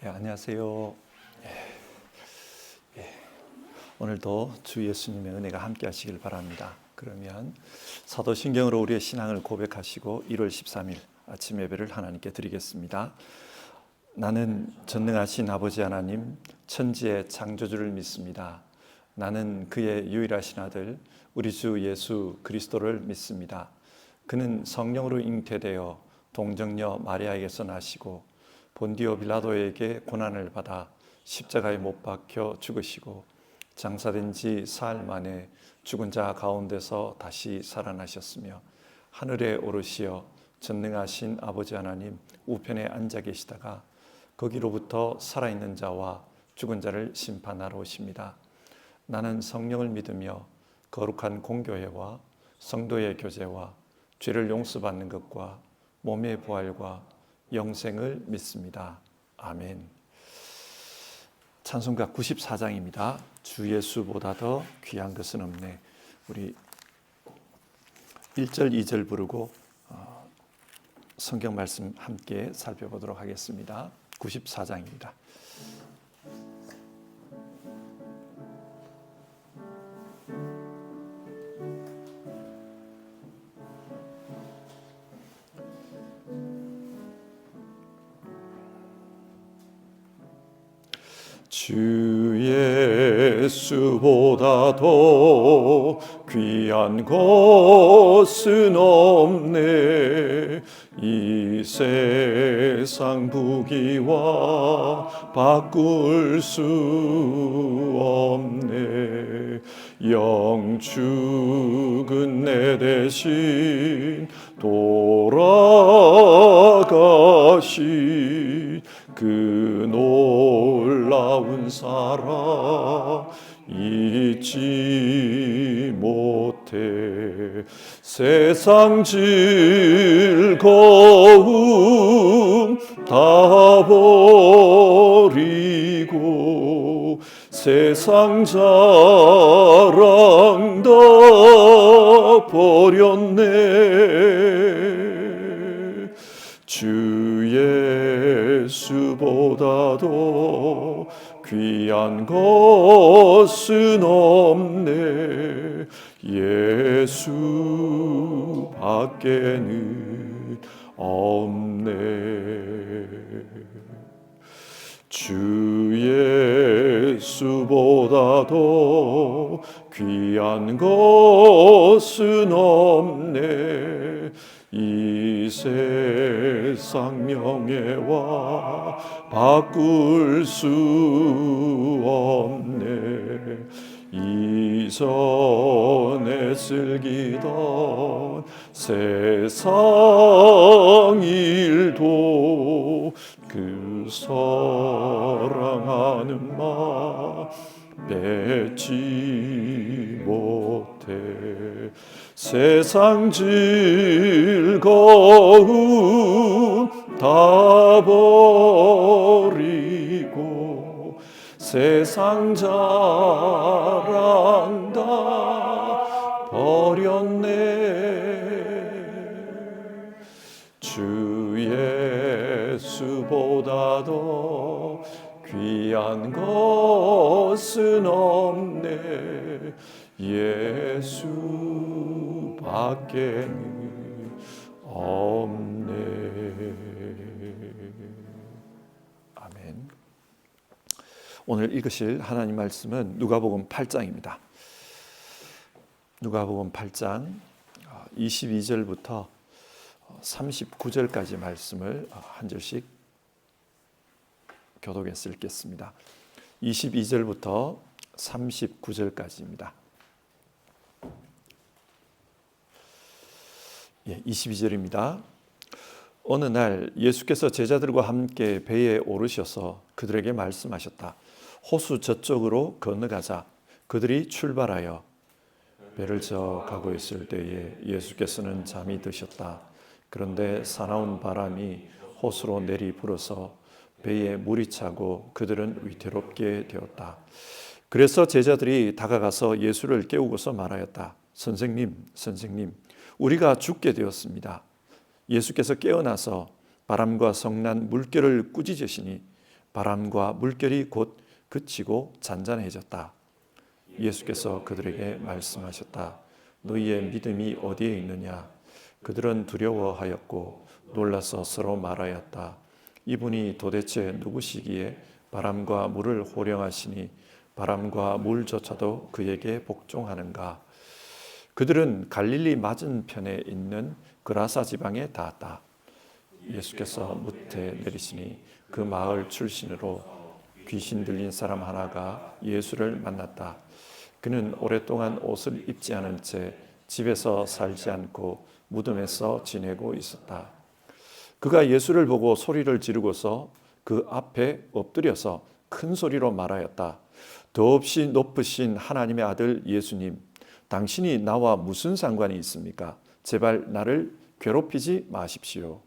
안녕하세요. 오늘도 주 예수님의 은혜가 함께 하시길 바랍니다. 그러면 사도신경으로 우리의 신앙을 고백하시고 1월 13일 아침 예배를 하나님께 드리겠습니다. 나는 전능하신 아버지 하나님, 천지의 창조주를 믿습니다. 나는 그의 유일하신 아들 우리 주 예수 그리스도를 믿습니다. 그는 성령으로 잉태되어 동정녀 마리아에게서 나시고 본디오 빌라도에게 고난을 받아 십자가에 못 박혀 죽으시고 장사된 지 사흘 만에 죽은 자 가운데서 다시 살아나셨으며 하늘에 오르시어 전능하신 아버지 하나님 우편에 앉아 계시다가 거기로부터 살아있는 자와 죽은 자를 심판하러 오십니다. 나는 성령을 믿으며 거룩한 공교회와 성도의 교제와 죄를 용서받는 것과 몸의 부활과 영생을 믿습니다. 아멘. 찬송가 94장입니다. 주 예수보다 더 귀한 것은 없네. 우리 1절, 2절 부르고 성경 말씀 함께 살펴보도록 하겠습니다. 94장입니다. 주 예수보다 더 귀한 것은 없네. 이 세상 부귀와 바꿀 수 없네. 영축은 내 대신 돌아가신 그 놀라운 사랑 잊지 못해. 세상 즐거움 다 버리고 세상 자랑 다 버렸네. 주 예수보다도 귀한 것은 없네. 예수 밖에는 없네. 주 예수보다도 귀한 것은 없네. 이 세상 명예와 바꿀 수 없네. 이전에 슬기던 세상 일도 그 사랑하는 마음 뺏지 못해. 세상 즐거움 다 버리고 세상 자랑 다 버렸네. 주 예수보다도 귀한 것은 없네. 예수 밖에는 없네. 아멘. 오늘 읽으실 하나님 말씀은 누가복음 8장입니다. 누가복음 8장 22절부터 39절까지 말씀을 한 절씩 교독해서 읽겠습니다. 22절부터 39절까지입니다. 22절입니다. 어느 날 예수께서 제자들과 함께 배에 오르셔서 그들에게 말씀하셨다. 호수 저쪽으로 건너가자. 그들이 출발하여 배를 저어 가고 있을 때에 예수께서는 잠이 드셨다. 그런데 사나운 바람이 호수로 내리 불어서 배에 물이 차고 그들은 위태롭게 되었다. 그래서 제자들이 다가가서 예수를 깨우고서 말하였다. 선생님, 선생님, 우리가 죽게 되었습니다. 예수께서 깨어나서 바람과 성난 물결을 꾸짖으시니 바람과 물결이 곧 그치고 잔잔해졌다. 예수께서 그들에게 말씀하셨다. 너희의 믿음이 어디에 있느냐? 그들은 두려워하였고 놀라서 서로 말하였다. 이분이 도대체 누구시기에 바람과 물을 호령하시니 바람과 물조차도 그에게 복종하는가? 그들은 갈릴리 맞은편에 있는 그라사 지방에 닿았다. 예수께서 무태 내리시니 그 마을 출신으로 귀신 들린 사람 하나가 예수를 만났다. 그는 오랫동안 옷을 입지 않은 채 집에서 살지 않고 무덤에서 지내고 있었다. 그가 예수를 보고 소리를 지르고서 그 앞에 엎드려서 큰 소리로 말하였다. 더없이 높으신 하나님의 아들 예수님, 당신이 나와 무슨 상관이 있습니까? 제발 나를 괴롭히지 마십시오.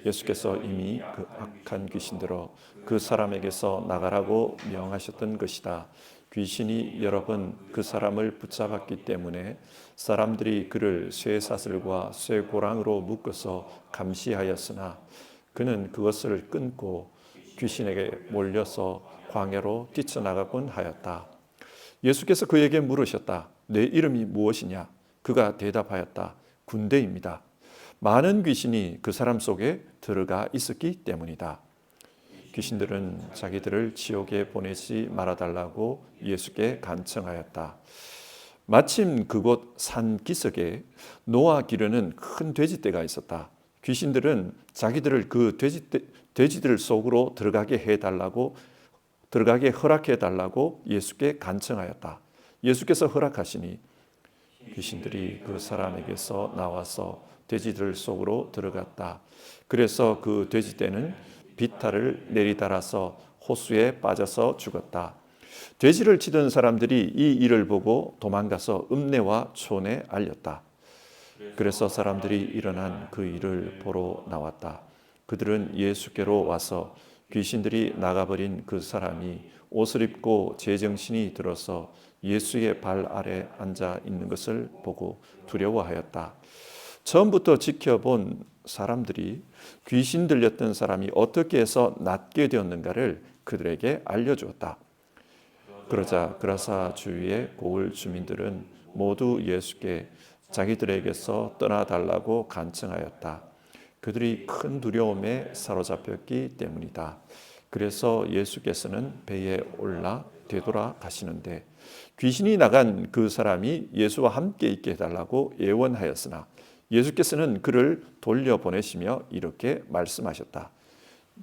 예수께서 이미 그 악한 귀신들어 그 사람에게서 나가라고 명하셨던 것이다. 귀신이 여러 번 그 사람을 붙잡았기 때문에 사람들이 그를 쇠사슬과 쇠고랑으로 묶어서 감시하였으나 그는 그것을 끊고 귀신에게 몰려서 광야로 뛰쳐나가곤 하였다. 예수께서 그에게 물으셨다. 내 이름이 무엇이냐? 그가 대답하였다. 군대입니다. 많은 귀신이 그 사람 속에 들어가 있었기 때문이다. 귀신들은 자기들을 지옥에 보내지 말아달라고 예수께 간청하였다. 마침 그곳 산 기슭에 노아 기르는 큰 돼지떼가 있었다. 귀신들은 자기들을 그 돼지들 속으로 들어가게 허락해달라고 예수께 간청하였다. 예수께서 허락하시니 귀신들이 그 사람에게서 나와서 돼지들 속으로 들어갔다. 그래서 그 돼지떼는 비탈을 내리달아서 호수에 빠져서 죽었다. 돼지를 치던 사람들이 이 일을 보고 도망가서 읍내와 촌에 알렸다. 그래서 사람들이 일어난 그 일을 보러 나왔다. 그들은 예수께로 와서 귀신들이 나가버린 그 사람이 옷을 입고 제정신이 들어서 예수의 발 아래 앉아 있는 것을 보고 두려워하였다. 처음부터 지켜본 사람들이 귀신 들렸던 사람이 어떻게 해서 낫게 되었는가를 그들에게 알려주었다. 그러자 그라사 주위의 고을 주민들은 모두 예수께 자기들에게서 떠나달라고 간청하였다. 그들이 큰 두려움에 사로잡혔기 때문이다. 그래서 예수께서는 배에 올라 되돌아 가시는데 귀신이 나간 그 사람이 예수와 함께 있게 해달라고 예원하였으나 예수께서는 그를 돌려보내시며 이렇게 말씀하셨다.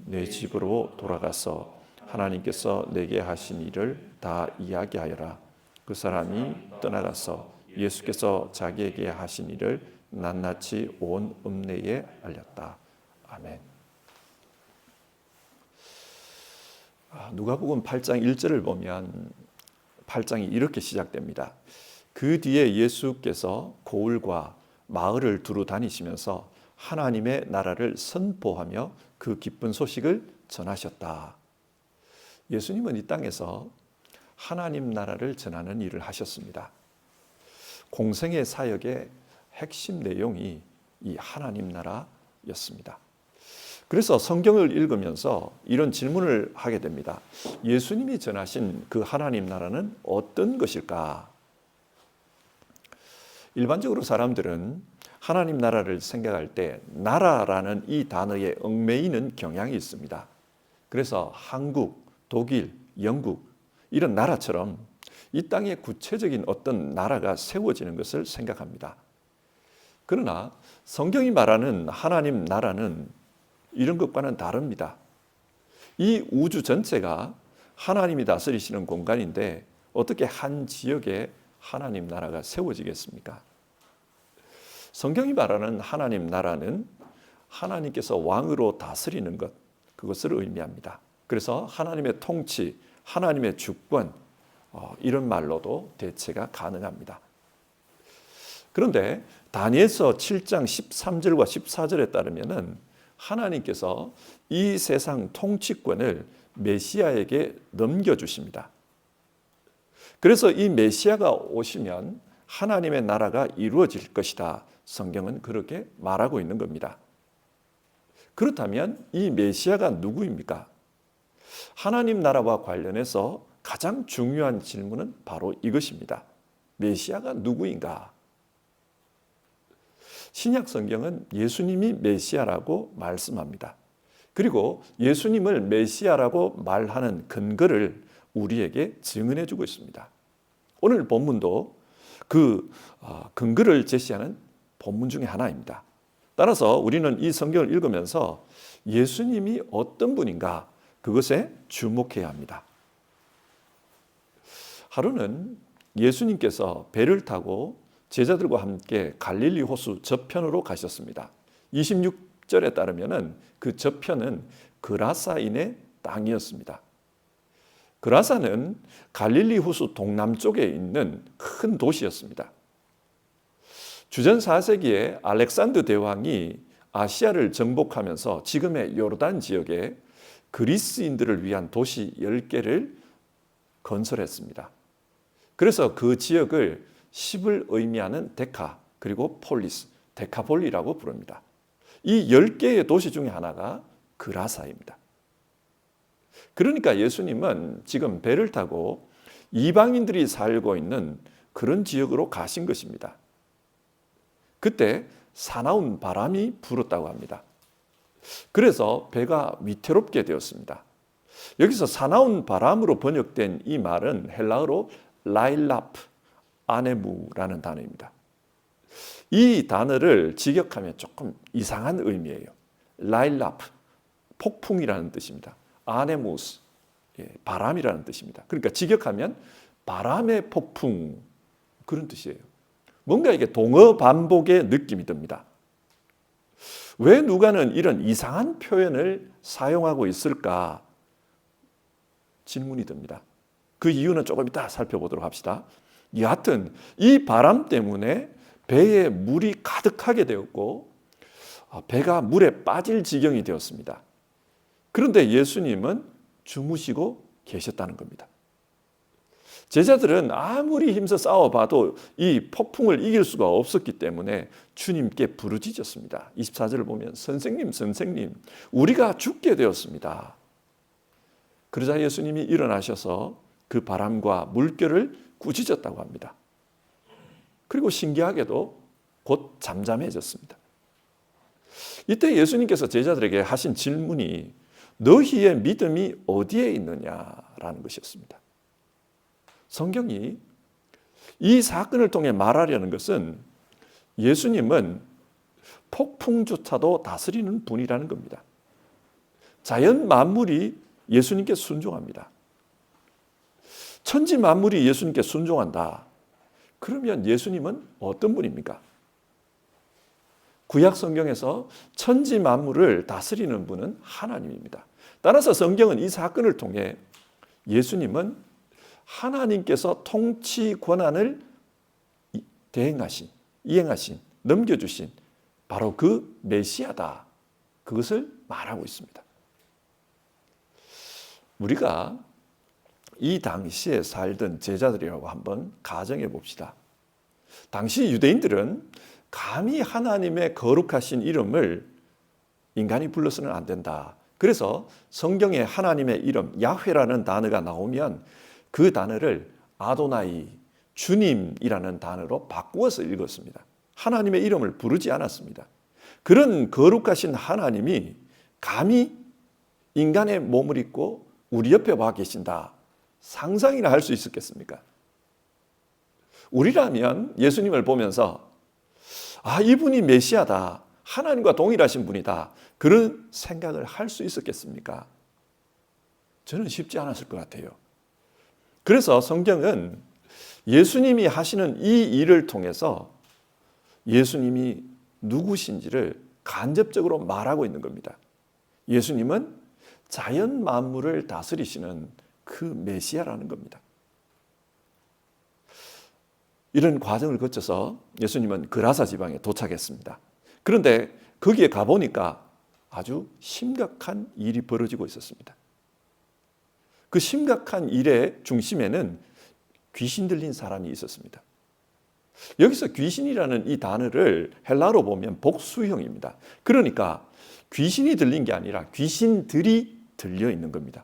내 집으로 돌아가서 하나님께서 내게 하신 일을 다 이야기하여라. 그 사람이 떠나가서 예수께서 자기에게 하신 일을 낱낱이 온 읍내에 알렸다. 아멘. 누가복음 8장 1절을 보면 8장이 이렇게 시작됩니다. 그 뒤에 예수께서 고을과 마을을 두루 다니시면서 하나님의 나라를 선포하며 그 기쁜 소식을 전하셨다. 예수님은 이 땅에서 하나님 나라를 전하는 일을 하셨습니다. 공생의 사역의 핵심 내용이 이 하나님 나라였습니다. 그래서 성경을 읽으면서 이런 질문을 하게 됩니다. 예수님이 전하신 그 하나님 나라는 어떤 것일까? 일반적으로 사람들은 하나님 나라를 생각할 때 나라라는 이 단어에 얽매이는 경향이 있습니다. 그래서 한국, 독일, 영국 이런 나라처럼 이 땅에 구체적인 어떤 나라가 세워지는 것을 생각합니다. 그러나 성경이 말하는 하나님 나라는 이런 것과는 다릅니다. 이 우주 전체가 하나님이 다스리시는 공간인데 어떻게 한 지역에 하나님 나라가 세워지겠습니까? 성경이 말하는 하나님 나라는 하나님께서 왕으로 다스리는 것, 그것을 의미합니다. 그래서 하나님의 통치, 하나님의 주권, 이런 말로도 대체가 가능합니다. 그런데 다니엘서 7장 13절과 14절에 따르면은 하나님께서 이 세상 통치권을 메시아에게 넘겨주십니다. 그래서 이 메시아가 오시면 하나님의 나라가 이루어질 것이다. 성경은 그렇게 말하고 있는 겁니다. 그렇다면 이 메시아가 누구입니까? 하나님 나라와 관련해서 가장 중요한 질문은 바로 이것입니다. 메시아가 누구인가? 신약 성경은 예수님이 메시아라고 말씀합니다. 그리고 예수님을 메시아라고 말하는 근거를 우리에게 증언해 주고 있습니다. 오늘 본문도 그 근거를 제시하는 본문 중에 하나입니다. 따라서 우리는 이 성경을 읽으면서 예수님이 어떤 분인가 그것에 주목해야 합니다. 하루는 예수님께서 배를 타고 제자들과 함께 갈릴리 호수 저편으로 가셨습니다. 26절에 따르면 그 저편은 그라사인의 땅이었습니다. 그라사는 갈릴리 호수 동남쪽에 있는 큰 도시였습니다. 주전 4세기에 알렉산더 대왕이 아시아를 정복하면서 지금의 요르단 지역에 그리스인들을 위한 도시 10개를 건설했습니다. 그래서 그 지역을 10을 의미하는 데카 그리고 폴리스, 데카폴리라고 부릅니다. 이 10개의 도시 중에 하나가 그라사입니다. 그러니까 예수님은 지금 배를 타고 이방인들이 살고 있는 그런 지역으로 가신 것입니다. 그때 사나운 바람이 불었다고 합니다. 그래서 배가 위태롭게 되었습니다. 여기서 사나운 바람으로 번역된 이 말은 헬라어로 라일라프, 아네무라는 단어입니다. 이 단어를 직역하면 조금 이상한 의미예요. 라일라프, 폭풍이라는 뜻입니다. 아네무스, 바람이라는 뜻입니다. 그러니까 직역하면 바람의 폭풍 그런 뜻이에요. 뭔가 이게 동어 반복의 느낌이 듭니다. 왜 누가는 이런 이상한 표현을 사용하고 있을까 질문이 듭니다. 그 이유는 조금 이따 살펴보도록 합시다. 여하튼 이 바람 때문에 배에 물이 가득하게 되었고 배가 물에 빠질 지경이 되었습니다. 그런데 예수님은 주무시고 계셨다는 겁니다. 제자들은 아무리 힘써 싸워봐도 이 폭풍을 이길 수가 없었기 때문에 주님께 부르짖었습니다. 24절을 보면 선생님, 선생님, 우리가 죽게 되었습니다. 그러자 예수님이 일어나셔서 그 바람과 물결을 꾸짖었다고 합니다. 그리고 신기하게도 곧 잠잠해졌습니다. 이때 예수님께서 제자들에게 하신 질문이 너희의 믿음이 어디에 있느냐라는 것이었습니다. 성경이 이 사건을 통해 말하려는 것은 예수님은 폭풍조차도 다스리는 분이라는 겁니다. 자연 만물이 예수님께 순종합니다. 천지 만물이 예수님께 순종한다. 그러면 예수님은 어떤 분입니까? 구약 성경에서 천지 만물을 다스리는 분은 하나님입니다. 따라서 성경은 이 사건을 통해 예수님은 하나님께서 통치 권한을 이행하신, 넘겨주신 바로 그 메시아다. 그것을 말하고 있습니다. 우리가 이 당시에 살던 제자들이라고 한번 가정해 봅시다. 당시 유대인들은 감히 하나님의 거룩하신 이름을 인간이 불러서는 안 된다. 그래서 성경에 하나님의 이름 야훼라는 단어가 나오면 그 단어를 아도나이, 주님이라는 단어로 바꾸어서 읽었습니다. 하나님의 이름을 부르지 않았습니다. 그런 거룩하신 하나님이 감히 인간의 몸을 입고 우리 옆에 와 계신다. 상상이나 할 수 있었겠습니까? 우리라면 예수님을 보면서 이분이 메시아다. 하나님과 동일하신 분이다. 그런 생각을 할 수 있었겠습니까? 저는 쉽지 않았을 것 같아요. 그래서 성경은 예수님이 하시는 이 일을 통해서 예수님이 누구신지를 간접적으로 말하고 있는 겁니다. 예수님은 자연 만물을 다스리시는 그 메시아라는 겁니다. 이런 과정을 거쳐서 예수님은 그라사 지방에 도착했습니다. 그런데 거기에 가보니까 아주 심각한 일이 벌어지고 있었습니다. 그 심각한 일의 중심에는 귀신 들린 사람이 있었습니다. 여기서 귀신이라는 이 단어를 헬라어로 보면 복수형입니다. 그러니까 귀신이 들린 게 아니라 귀신들이 들려 있는 겁니다.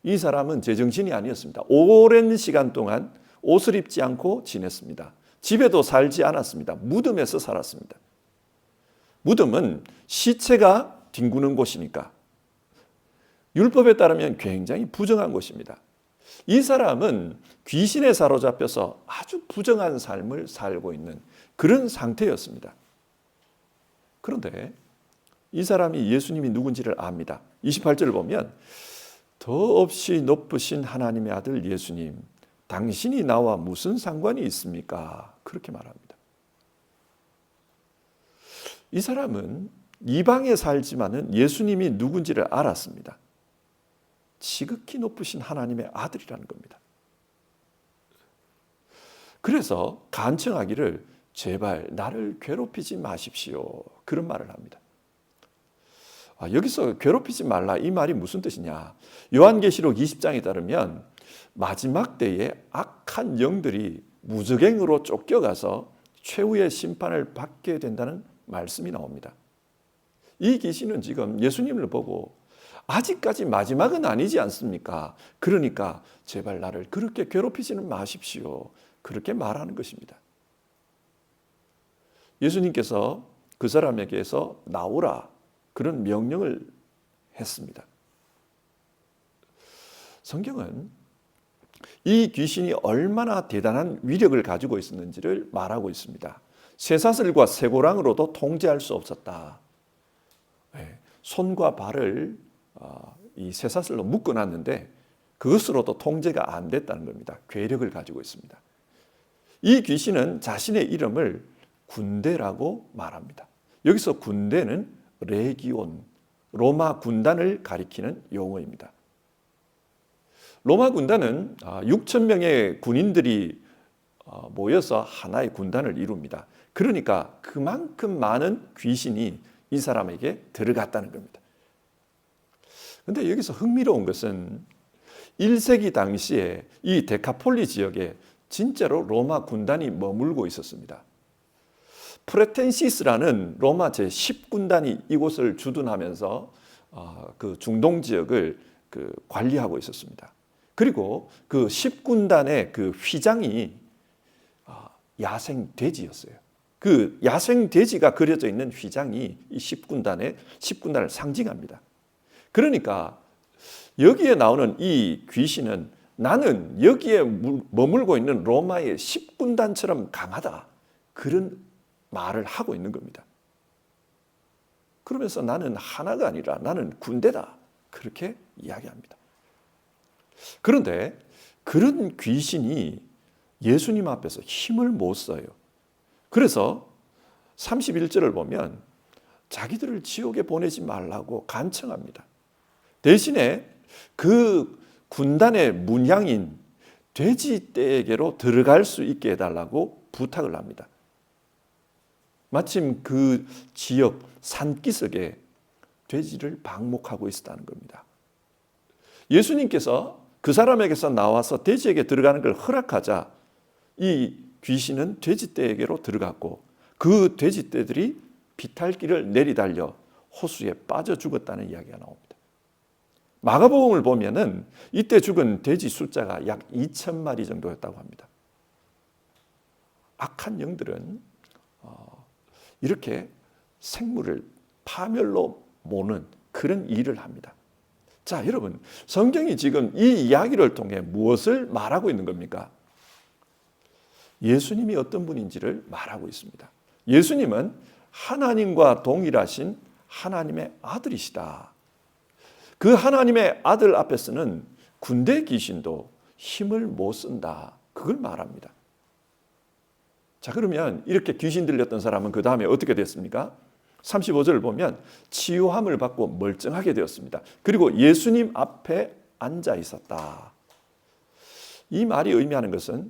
이 사람은 제정신이 아니었습니다. 오랜 시간 동안 옷을 입지 않고 지냈습니다. 집에도 살지 않았습니다. 무덤에서 살았습니다. 무덤은 시체가 뒹구는 곳이니까 율법에 따르면 굉장히 부정한 곳입니다. 이 사람은 귀신에 사로잡혀서 아주 부정한 삶을 살고 있는 그런 상태였습니다. 그런데 이 사람이 예수님이 누군지를 압니다. 28절을 보면 더없이 높으신 하나님의 아들 예수님, 당신이 나와 무슨 상관이 있습니까? 그렇게 말합니다. 이 사람은 이방에 살지만은 예수님이 누군지를 알았습니다. 지극히 높으신 하나님의 아들이라는 겁니다. 그래서 간청하기를 제발 나를 괴롭히지 마십시오. 그런 말을 합니다. 여기서 괴롭히지 말라 이 말이 무슨 뜻이냐? 요한계시록 20장에 따르면 마지막 때에 악한 영들이 무저갱으로 쫓겨가서 최후의 심판을 받게 된다는 말씀이 나옵니다. 이 귀신은 지금 예수님을 보고 아직까지 마지막은 아니지 않습니까? 그러니까 제발 나를 그렇게 괴롭히지는 마십시오. 그렇게 말하는 것입니다. 예수님께서 그 사람에게서 나오라 그런 명령을 했습니다. 성경은 이 귀신이 얼마나 대단한 위력을 가지고 있었는지를 말하고 있습니다. 쇠사슬과 쇠고랑으로도 통제할 수 없었다. 손과 발을 이 쇠사슬로 묶어놨는데 그것으로도 통제가 안 됐다는 겁니다. 괴력을 가지고 있습니다. 이 귀신은 자신의 이름을 군대라고 말합니다. 여기서 군대는 레기온, 로마 군단을 가리키는 용어입니다. 로마 군단은 6천 명의 군인들이 모여서 하나의 군단을 이룹니다. 그러니까 그만큼 많은 귀신이 이 사람에게 들어갔다는 겁니다. 그런데 여기서 흥미로운 것은 1세기 당시에 이 데카폴리 지역에 진짜로 로마 군단이 머물고 있었습니다. 프레텐시스라는 로마 제10군단이 이곳을 주둔하면서 그 중동 지역을 관리하고 있었습니다. 그리고 그 10군단의 그 휘장이 야생 돼지였어요. 그 야생 돼지가 그려져 있는 휘장이 이 10군단을 상징합니다. 그러니까 여기에 나오는 이 귀신은 나는 여기에 머물고 있는 로마의 10군단처럼 강하다. 그런 말을 하고 있는 겁니다. 그러면서 나는 하나가 아니라 나는 군대다. 그렇게 이야기합니다. 그런데 그런 귀신이 예수님 앞에서 힘을 못 써요. 그래서 31절을 보면 자기들을 지옥에 보내지 말라고 간청합니다. 대신에 그 군단의 문양인 돼지떼에게로 들어갈 수 있게 해달라고 부탁을 합니다. 마침 그 지역 산기슭에 돼지를 방목하고 있었다는 겁니다. 예수님께서 그 사람에게서 나와서 돼지에게 들어가는 걸 허락하자 이 귀신은 돼지떼에게로 들어갔고 그 돼지떼들이 비탈길을 내리달려 호수에 빠져 죽었다는 이야기가 나옵니다. 마가복음을 보면은 이때 죽은 돼지 숫자가 약 2,000마리 정도였다고 합니다. 악한 영들은 이렇게 생물을 파멸로 모는 그런 일을 합니다. 자, 여러분, 성경이 지금 이 이야기를 통해 무엇을 말하고 있는 겁니까? 예수님이 어떤 분인지를 말하고 있습니다. 예수님은 하나님과 동일하신 하나님의 아들이시다. 그 하나님의 아들 앞에서는 군대 귀신도 힘을 못 쓴다. 그걸 말합니다. 자, 그러면 이렇게 귀신 들렸던 사람은 그 다음에 어떻게 됐습니까? 35절을 보면 치유함을 받고 멀쩡하게 되었습니다. 그리고 예수님 앞에 앉아 있었다. 이 말이 의미하는 것은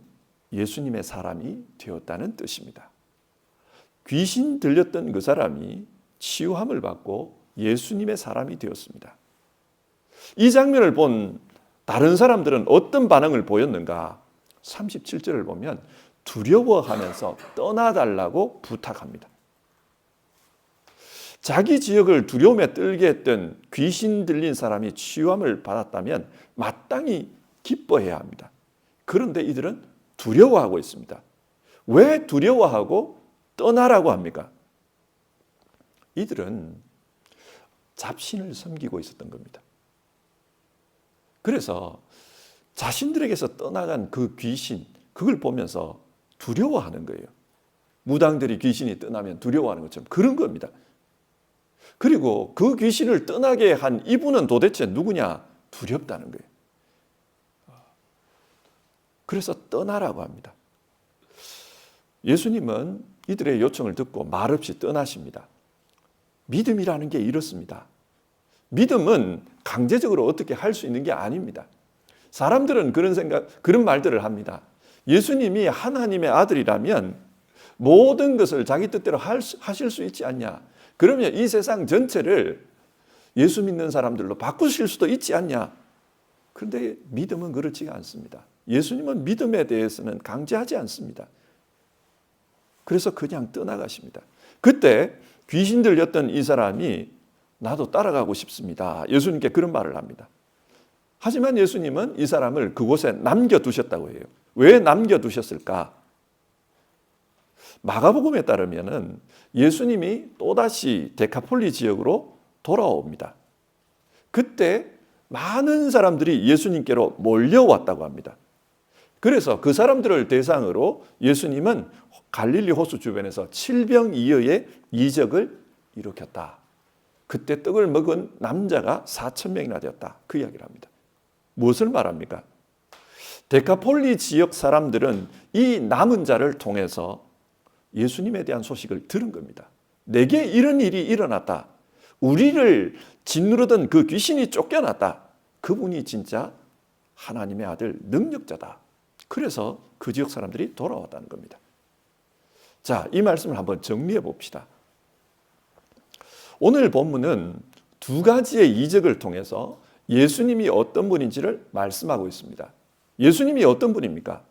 예수님의 사람이 되었다는 뜻입니다. 귀신 들렸던 그 사람이 치유함을 받고 예수님의 사람이 되었습니다. 이 장면을 본 다른 사람들은 어떤 반응을 보였는가? 37절을 보면 두려워하면서 떠나달라고 부탁합니다. 자기 지역을 두려움에 떨게 했던 귀신 들린 사람이 치유함을 받았다면 마땅히 기뻐해야 합니다. 그런데 이들은 두려워하고 있습니다. 왜 두려워하고 떠나라고 합니까? 이들은 잡신을 섬기고 있었던 겁니다. 그래서 자신들에게서 떠나간 그 귀신, 그걸 보면서 두려워하는 거예요. 무당들이 귀신이 떠나면 두려워하는 것처럼 그런 겁니다. 그리고 그 귀신을 떠나게 한 이분은 도대체 누구냐? 두렵다는 거예요. 그래서 떠나라고 합니다. 예수님은 이들의 요청을 듣고 말없이 떠나십니다. 믿음이라는 게 이렇습니다. 믿음은 강제적으로 어떻게 할 수 있는 게 아닙니다. 사람들은 그런 말들을 합니다. 예수님이 하나님의 아들이라면 모든 것을 자기 뜻대로 하실 수 있지 않냐? 그러면 이 세상 전체를 예수 믿는 사람들로 바꾸실 수도 있지 않냐? 그런데 믿음은 그렇지가 않습니다. 예수님은 믿음에 대해서는 강제하지 않습니다. 그래서 그냥 떠나가십니다. 그때 귀신 들렸던 이 사람이 나도 따라가고 싶습니다. 예수님께 그런 말을 합니다. 하지만 예수님은 이 사람을 그곳에 남겨두셨다고 해요. 왜 남겨두셨을까? 마가복음에 따르면 예수님이 또다시 데카폴리 지역으로 돌아옵니다. 그때 많은 사람들이 예수님께로 몰려왔다고 합니다. 그래서 그 사람들을 대상으로 예수님은 갈릴리 호수 주변에서 칠병이어의 이적을 일으켰다. 그때 떡을 먹은 남자가 4,000명이나 되었다. 그 이야기를 합니다. 무엇을 말합니까? 데카폴리 지역 사람들은 이 남은 자를 통해서 예수님에 대한 소식을 들은 겁니다. 내게 이런 일이 일어났다. 우리를 짓누르던 그 귀신이 쫓겨났다. 그분이 진짜 하나님의 아들 능력자다. 그래서 그 지역 사람들이 돌아왔다는 겁니다. 자, 이 말씀을 한번 정리해 봅시다. 오늘 본문은 두 가지의 이적을 통해서 예수님이 어떤 분인지를 말씀하고 있습니다. 예수님이 어떤 분입니까?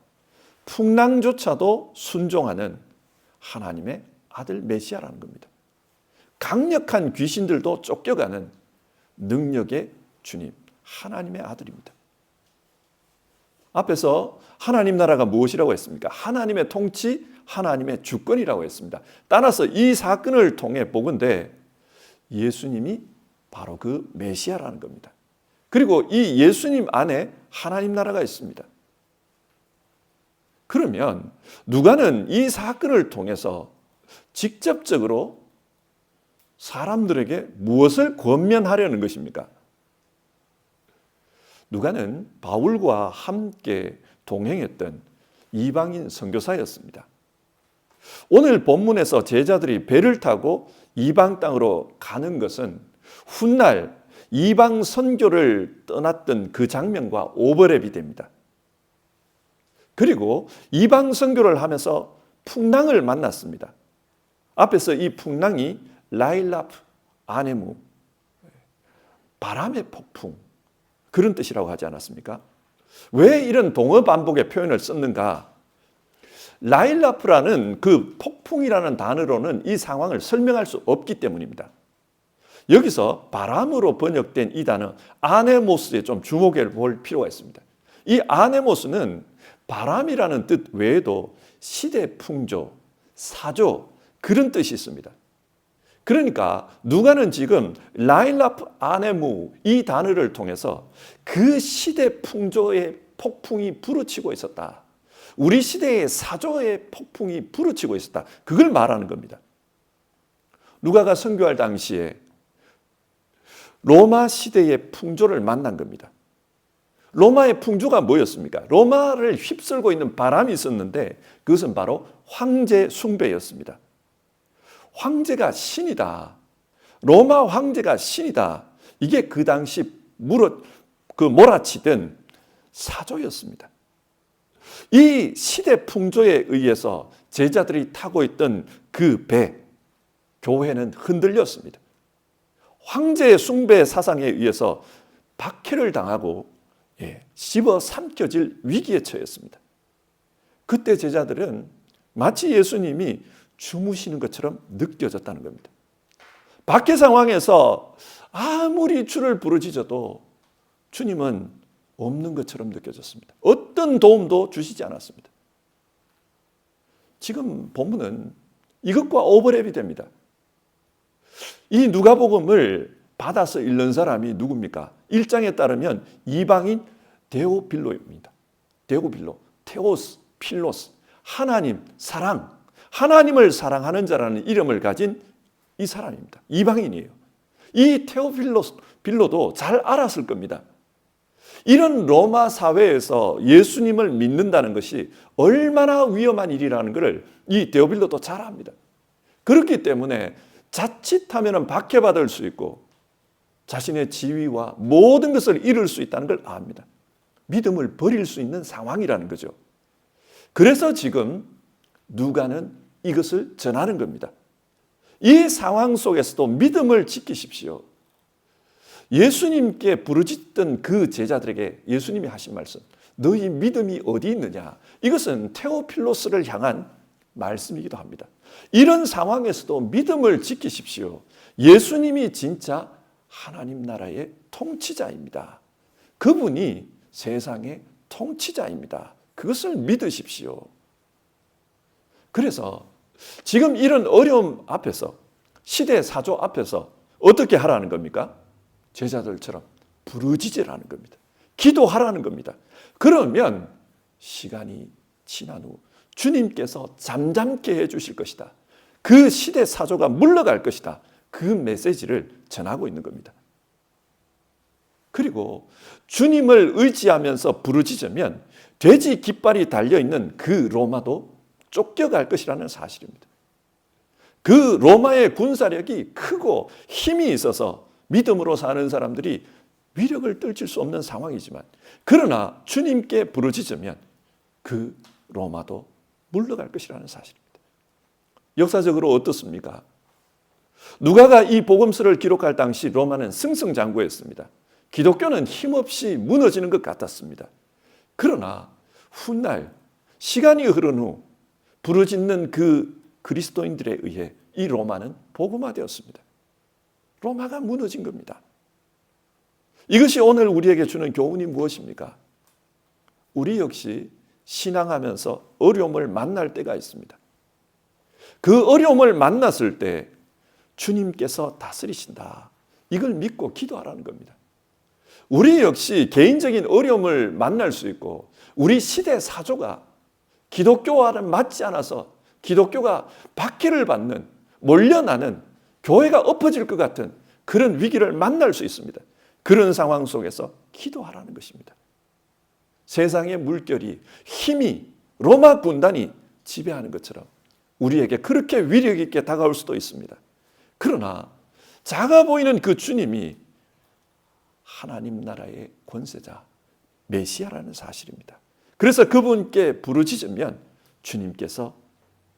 풍랑조차도 순종하는 하나님의 아들 메시아라는 겁니다. 강력한 귀신들도 쫓겨가는 능력의 주님, 하나님의 아들입니다. 앞에서 하나님 나라가 무엇이라고 했습니까? 하나님의 통치, 하나님의 주권이라고 했습니다. 따라서 이 사건을 통해 보건대 예수님이 바로 그 메시아라는 겁니다. 그리고 이 예수님 안에 하나님 나라가 있습니다. 그러면 누가는 이 사건을 통해서 직접적으로 사람들에게 무엇을 권면하려는 것입니까? 누가는 바울과 함께 동행했던 이방인 선교사였습니다. 오늘 본문에서 제자들이 배를 타고 이방 땅으로 가는 것은 훗날 이방 선교를 떠났던 그 장면과 오버랩이 됩니다. 그리고 이방 선교를 하면서 풍랑을 만났습니다. 앞에서 이 풍랑이 라일라프, 아네무, 바람의 폭풍, 그런 뜻이라고 하지 않았습니까? 왜 이런 동어 반복의 표현을 썼는가? 라일라프라는 그 폭풍이라는 단어로는 이 상황을 설명할 수 없기 때문입니다. 여기서 바람으로 번역된 이 단어 아네모스에 좀 주목해 볼 필요가 있습니다. 이 아네모스는 바람이라는 뜻 외에도 시대 풍조, 사조 그런 뜻이 있습니다. 그러니까 누가는 지금 라일라프 아네무 이 단어를 통해서 그 시대 풍조의 폭풍이 부르치고 있었다. 우리 시대의 사조의 폭풍이 부르치고 있었다. 그걸 말하는 겁니다. 누가가 선교할 당시에 로마 시대의 풍조를 만난 겁니다. 로마의 풍조가 뭐였습니까? 로마를 휩쓸고 있는 바람이 있었는데 그것은 바로 황제 숭배였습니다. 황제가 신이다. 로마 황제가 신이다. 이게 그 당시 몰아치던 사조였습니다. 이 시대 풍조에 의해서 제자들이 타고 있던 그 배, 교회는 흔들렸습니다. 황제의 숭배 사상에 의해서 박해를 당하고 씹어 삼켜질 위기에 처했습니다. 그때 제자들은 마치 예수님이 주무시는 것처럼 느껴졌다는 겁니다. 박해 상황에서 아무리 주를 부르짖어도 주님은 없는 것처럼 느껴졌습니다. 어떤 도움도 주시지 않았습니다. 지금 본문은 이것과 오버랩이 됩니다. 이 누가복음을 받아서 읽는 사람이 누굽니까? 1장에 따르면 이방인 데오빌로입니다. 데오빌로, 테오스, 필로스, 하나님, 사랑, 하나님을 사랑하는 자라는 이름을 가진 이 사람입니다. 이방인이에요. 이 테오빌로도 잘 알았을 겁니다. 이런 로마 사회에서 예수님을 믿는다는 것이 얼마나 위험한 일이라는 것을 이 데오빌로도 잘 압니다. 그렇기 때문에 자칫하면 박해받을 수 있고 자신의 지위와 모든 것을 잃을 수 있다는 걸 압니다. 믿음을 버릴 수 있는 상황이라는 거죠. 그래서 지금 누가는 이것을 전하는 겁니다. 이 상황 속에서도 믿음을 지키십시오. 예수님께 부르짖던 그 제자들에게 예수님이 하신 말씀, 너희 믿음이 어디 있느냐? 이것은 테오필로스를 향한 말씀이기도 합니다. 이런 상황에서도 믿음을 지키십시오. 예수님이 진짜 하나님 나라의 통치자입니다. 그분이 세상의 통치자입니다. 그것을 믿으십시오. 그래서 지금 이런 어려움 앞에서, 시대 사조 앞에서 어떻게 하라는 겁니까? 제자들처럼 부르짖으라는 겁니다. 기도하라는 겁니다. 그러면 시간이 지난 후 주님께서 잠잠케 해주실 것이다. 그 시대 사조가 물러갈 것이다. 그 메시지를 전하고 있는 겁니다. 그리고 주님을 의지하면서 부르짖으면 돼지 깃발이 달려있는 그 로마도 쫓겨갈 것이라는 사실입니다. 그 로마의 군사력이 크고 힘이 있어서 믿음으로 사는 사람들이 위력을 떨칠 수 없는 상황이지만, 그러나 주님께 부르짖으면 그 로마도 물러갈 것이라는 사실입니다. 역사적으로 어떻습니까? 누가가 이 복음서를 기록할 당시 로마는 승승장구했습니다. 기독교는 힘없이 무너지는 것 같았습니다. 그러나 훗날 시간이 흐른 후 부르짖는 그 그리스도인들에 의해 이 로마는 복음화되었습니다. 로마가 무너진 겁니다. 이것이 오늘 우리에게 주는 교훈이 무엇입니까? 우리 역시 신앙하면서 어려움을 만날 때가 있습니다. 그 어려움을 만났을 때 주님께서 다스리신다. 이걸 믿고 기도하라는 겁니다. 우리 역시 개인적인 어려움을 만날 수 있고, 우리 시대 사조가 기독교와는 맞지 않아서 기독교가 박해를 받는, 몰려나는, 교회가 엎어질 것 같은 그런 위기를 만날 수 있습니다. 그런 상황 속에서 기도하라는 것입니다. 세상의 물결이, 힘이, 로마 군단이 지배하는 것처럼 우리에게 그렇게 위력 있게 다가올 수도 있습니다. 그러나 작아 보이는 그 주님이 하나님 나라의 권세자, 메시아라는 사실입니다. 그래서 그분께 부르짖으면 주님께서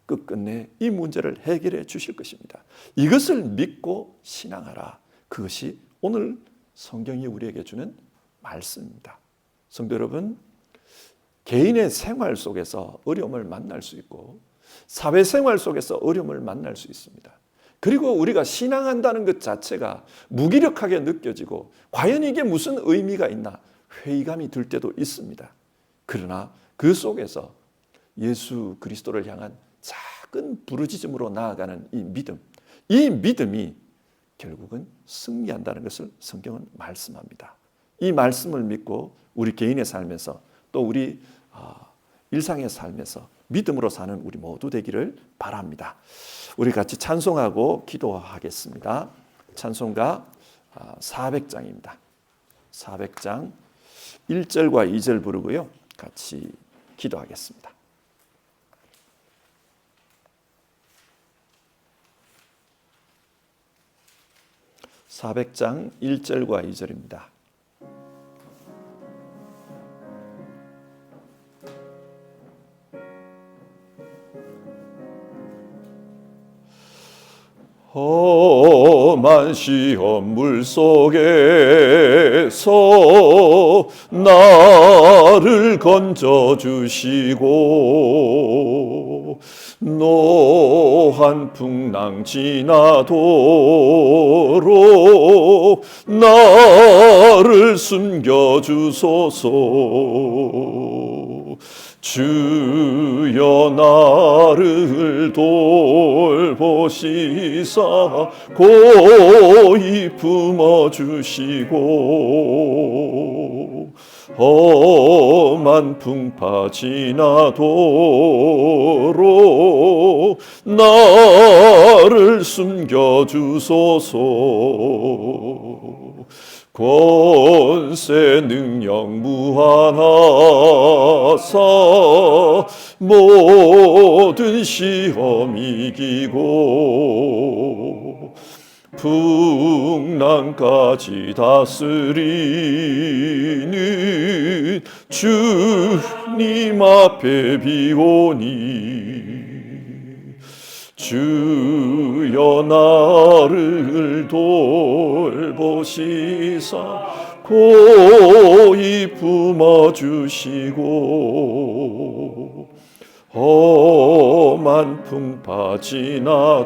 끝끝내 이 문제를 해결해 주실 것입니다. 이것을 믿고 신앙하라. 그것이 오늘 성경이 우리에게 주는 말씀입니다. 성도 여러분, 개인의 생활 속에서 어려움을 만날 수 있고 사회생활 속에서 어려움을 만날 수 있습니다. 그리고 우리가 신앙한다는 것 자체가 무기력하게 느껴지고 과연 이게 무슨 의미가 있나 회의감이 들 때도 있습니다. 그러나 그 속에서 예수 그리스도를 향한 작은 부르짖음으로 나아가는 이 믿음이 결국은 승리한다는 것을 성경은 말씀합니다. 이 말씀을 믿고 우리 개인의 삶에서 또 우리 일상의 삶에서 믿음으로 사는 우리 모두 되기를 바랍니다. 우리 같이 찬송하고 기도하겠습니다. 찬송가 400장입니다. 400장 1절과 2절 부르고요. 같이 기도하겠습니다. (400장) 1절과 2절입니다. 험한 시험 물속에서 나를 건져주시고 노한 풍랑 지나도록 나를 숨겨주소서. 주여 나를 돌보시사 고이 품어주시고 험한 풍파 지나도록 나를 숨겨주소서. 권세 능력 무한하사 모든 시험 이기고 풍랑까지 다스리는 주님 앞에 비오니 주여 나를 돌보시사 고이 품어주시고 험한 풍파 지나도록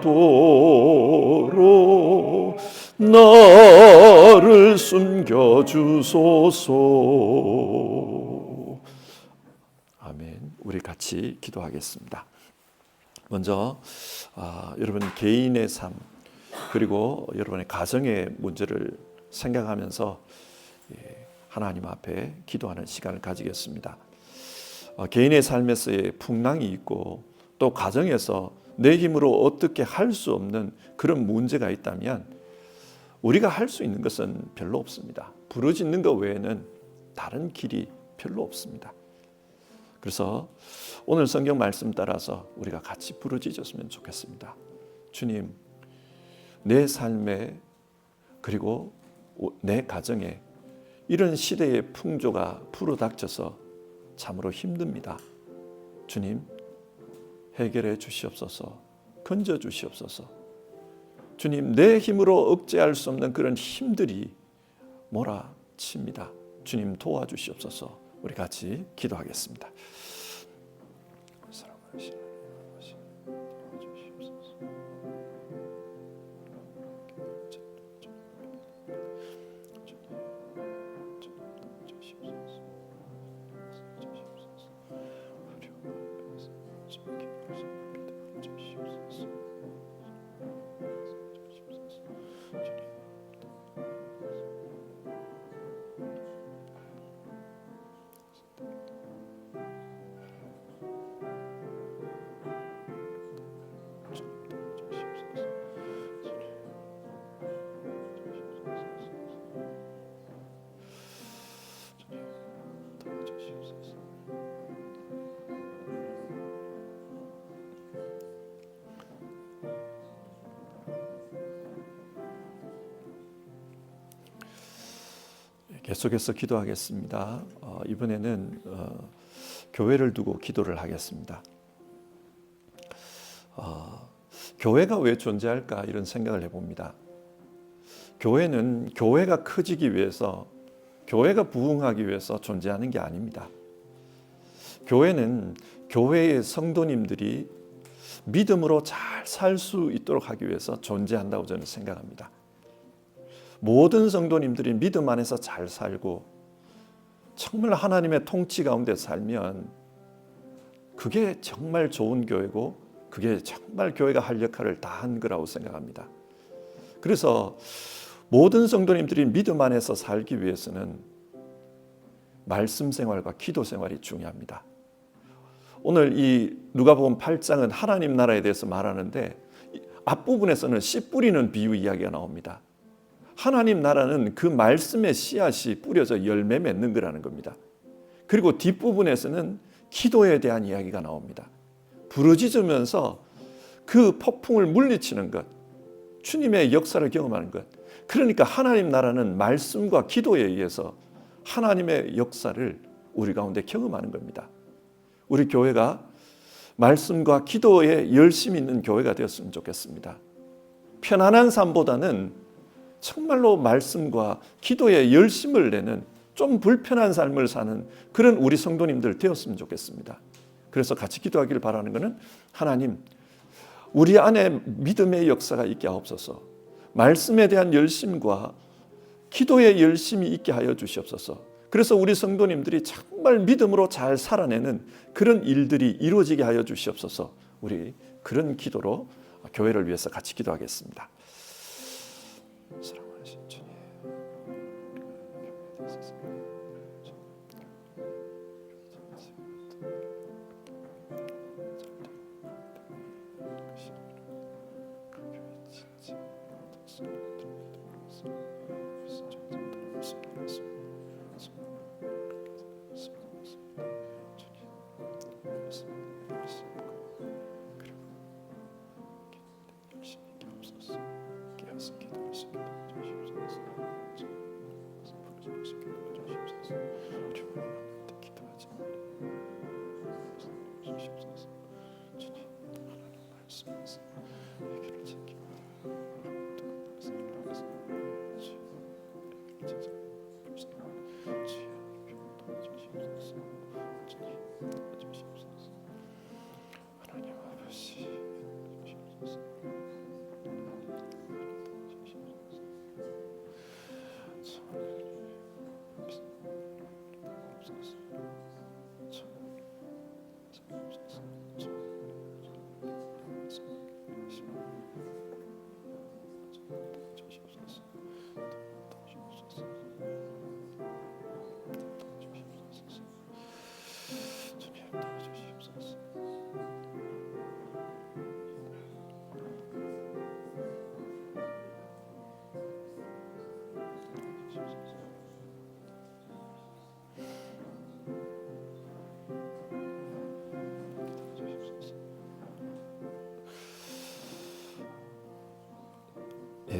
나를 숨겨주소서. 아멘. 우리 같이 기도하겠습니다. 먼저 여러분 개인의 삶 그리고 여러분의 가정의 문제를 생각하면서 하나님 앞에 기도하는 시간을 가지겠습니다. 개인의 삶에서의 풍랑이 있고 또 가정에서 내 힘으로 어떻게 할 수 없는 그런 문제가 있다면 우리가 할 수 있는 것은 별로 없습니다. 부르짖는 것 외에는 다른 길이 별로 없습니다. 그래서 오늘 성경 말씀 따라서 우리가 같이 부르짖었으면 좋겠습니다. 주님, 내 삶에 그리고 내 가정에 이런 시대의 풍조가 불어닥쳐서 참으로 힘듭니다. 주님, 해결해 주시옵소서. 건져 주시옵소서. 주님, 내 힘으로 억제할 수 없는 그런 힘들이 몰아칩니다. 주님 도와주시옵소서. 우리 같이 기도하겠습니다. 계속해서 기도하겠습니다. 이번에는 교회를 두고 기도를 하겠습니다. 교회가 왜 존재할까 이런 생각을 해봅니다. 교회는 교회가 커지기 위해서 교회가 부흥하기 위해서 존재하는 게 아닙니다. 교회는 교회의 성도님들이 믿음으로 잘 살 수 있도록 하기 위해서 존재한다고 저는 생각합니다. 모든 성도님들이 믿음 안에서 잘 살고 정말 하나님의 통치 가운데 살면 그게 정말 좋은 교회고 그게 정말 교회가 할 역할을 다 한 거라고 생각합니다. 그래서 모든 성도님들이 믿음 안에서 살기 위해서는 말씀 생활과 기도 생활이 중요합니다. 오늘 이 누가복음 8장은 하나님 나라에 대해서 말하는데 앞부분에서는 씨 뿌리는 비유 이야기가 나옵니다. 하나님 나라는 그 말씀의 씨앗이 뿌려져 열매 맺는 거라는 겁니다. 그리고 뒷부분에서는 기도에 대한 이야기가 나옵니다. 부르짖으면서 그 폭풍을 물리치는 것, 주님의 역사를 경험하는 것. 그러니까 하나님 나라는 말씀과 기도에 의해서 하나님의 역사를 우리 가운데 경험하는 겁니다. 우리 교회가 말씀과 기도에 열심히 있는 교회가 되었으면 좋겠습니다. 편안한 삶보다는 정말로 말씀과 기도에 열심을 내는 좀 불편한 삶을 사는 그런 우리 성도님들 되었으면 좋겠습니다. 그래서 같이 기도하기를 바라는 것은 하나님, 우리 안에 믿음의 역사가 있게 하옵소서. 말씀에 대한 열심과 기도의 열심이 있게 하여 주시옵소서. 그래서 우리 성도님들이 정말 믿음으로 잘 살아내는 그런 일들이 이루어지게 하여 주시옵소서. 우리 그런 기도로 교회를 위해서 같이 기도하겠습니다. 사랑하신 주님,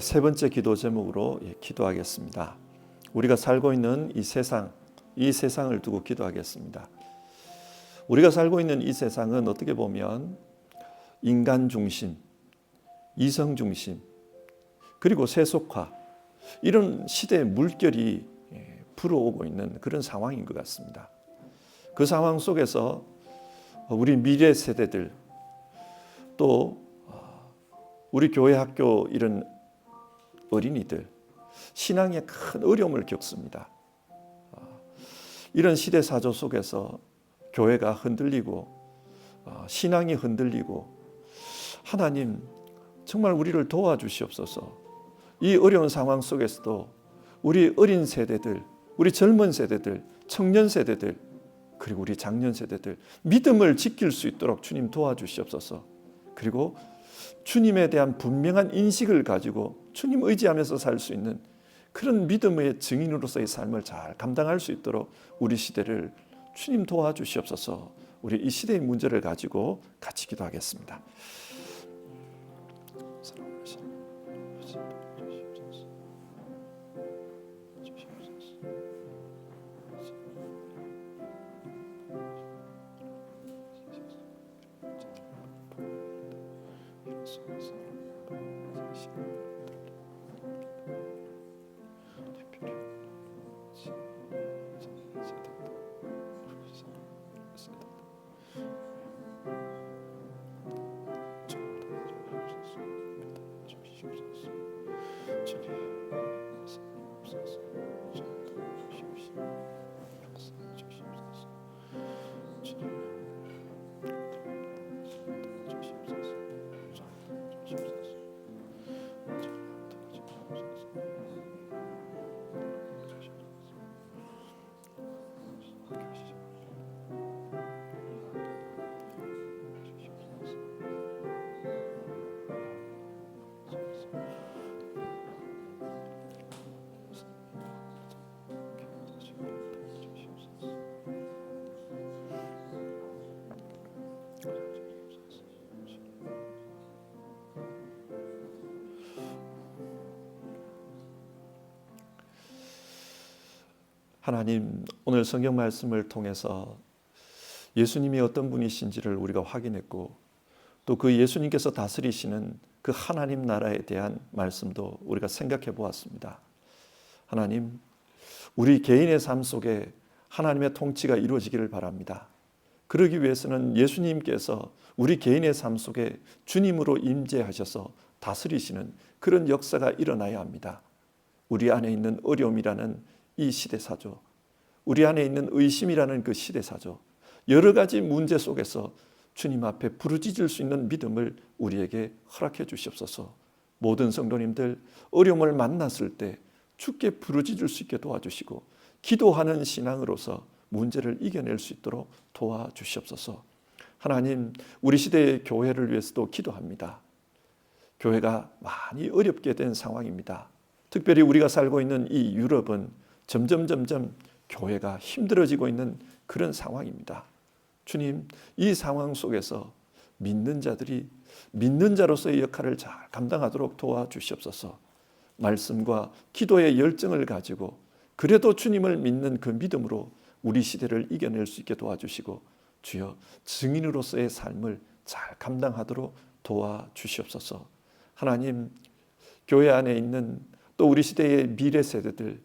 세 번째 기도 제목으로 기도하겠습니다. 우리가 살고 있는 이 세상을 두고 기도하겠습니다. 우리가 살고 있는 이 세상은 어떻게 보면 인간 중심, 이성 중심, 그리고 세속화, 이런 시대의 물결이 불어오고 있는 그런 상황인 것 같습니다. 그 상황 속에서 우리 미래 세대들, 또 우리 교회 학교 이런 어린이들, 신앙에 큰 어려움을 겪습니다. 이런 시대 사조 속에서 교회가 흔들리고 신앙이 흔들리고, 하나님 정말 우리를 도와주시옵소서. 이 어려운 상황 속에서도 우리 어린 세대들, 우리 젊은 세대들, 청년 세대들, 그리고 우리 장년 세대들 믿음을 지킬 수 있도록 주님 도와주시옵소서. 그리고 주님에 대한 분명한 인식을 가지고 주님 의지하면서 살 수 있는 그런 믿음의 증인으로서의 삶을 잘 감당할 수 있도록 우리 시대를 주님 도와주시옵소서. 우리 이 시대의 문제를 가지고 같이 기도하겠습니다. 하나님, 오늘 성경 말씀을 통해서 예수님이 어떤 분이신지를 우리가 확인했고, 또 그 예수님께서 다스리시는 그 하나님 나라에 대한 말씀도 우리가 생각해 보았습니다. 하나님, 우리 개인의 삶 속에 하나님의 통치가 이루어지기를 바랍니다. 그러기 위해서는 예수님께서 우리 개인의 삶 속에 주님으로 임재하셔서 다스리시는 그런 역사가 일어나야 합니다. 우리 안에 있는 어려움이라는 이 시대사죠. 우리 안에 있는 의심이라는 그 시대사죠. 여러 가지 문제 속에서 주님 앞에 부르짖을 수 있는 믿음을 우리에게 허락해 주시옵소서. 모든 성도님들 어려움을 만났을 때 주께 부르짖을 수 있게 도와주시고 기도하는 신앙으로서 문제를 이겨낼 수 있도록 도와주시옵소서. 하나님, 우리 시대의 교회를 위해서도 기도합니다. 교회가 많이 어렵게 된 상황입니다. 특별히 우리가 살고 있는 이 유럽은 점점 교회가 힘들어지고 있는 그런 상황입니다. 주님, 이 상황 속에서 믿는 자들이 믿는 자로서의 역할을 잘 감당하도록 도와주시옵소서. 말씀과 기도의 열정을 가지고 그래도 주님을 믿는 그 믿음으로 우리 시대를 이겨낼 수 있게 도와주시고 주여 증인으로서의 삶을 잘 감당하도록 도와주시옵소서. 하나님, 교회 안에 있는 또 우리 시대의 미래 세대들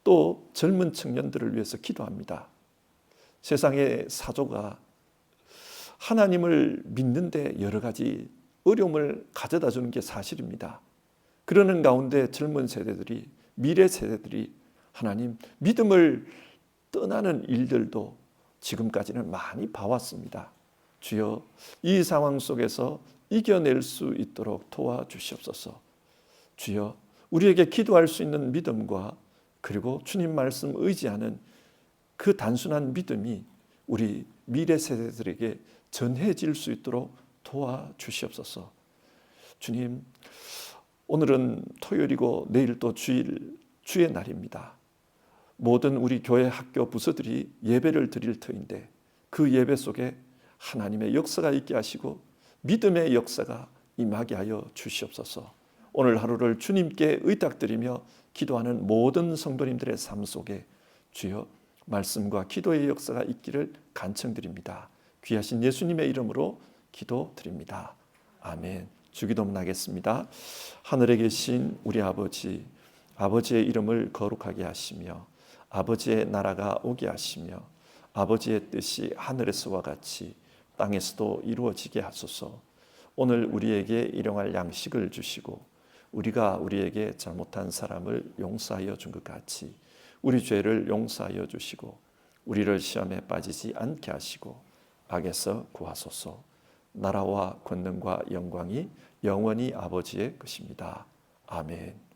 또 젊은 청년들을 위해서 기도합니다. 세상의 사조가 하나님을 믿는데 여러 가지 어려움을 가져다 주는 게 사실입니다. 그러는 가운데 젊은 세대들이 미래 세대들이 하나님 믿음을 떠나는 일들도 지금까지는 많이 봐왔습니다. 주여 이 상황 속에서 이겨낼 수 있도록 도와주시옵소서. 주여 우리에게 기도할 수 있는 믿음과 그리고 주님 말씀 의지하는 그 단순한 믿음이 우리 미래 세대들에게 전해질 수 있도록 도와주시옵소서. 주님, 오늘은 토요일이고 내일 또 주의 날입니다. 모든 우리 교회 학교 부서들이 예배를 드릴 터인데 그 예배 속에 하나님의 역사가 있게 하시고 믿음의 역사가 임하게 하여 주시옵소서. 오늘 하루를 주님께 의탁드리며 기도하는 모든 성도님들의 삶 속에 주여 말씀과 기도의 역사가 있기를 간청드립니다. 귀하신 예수님의 이름으로 기도드립니다. 아멘. 주기도문 하겠습니다. 하늘에 계신 우리 아버지, 아버지의 이름을 거룩하게 하시며 아버지의 나라가 오게 하시며 아버지의 뜻이 하늘에서와 같이 땅에서도 이루어지게 하소서. 오늘 우리에게 일용할 양식을 주시고 우리가 우리에게 잘못한 사람을 용서하여 준 것 같이 우리 죄를 용서하여 주시고 우리를 시험에 빠지지 않게 하시고 악에서 구하소서. 나라와 권능과 영광이 영원히 아버지의 것입니다. 아멘.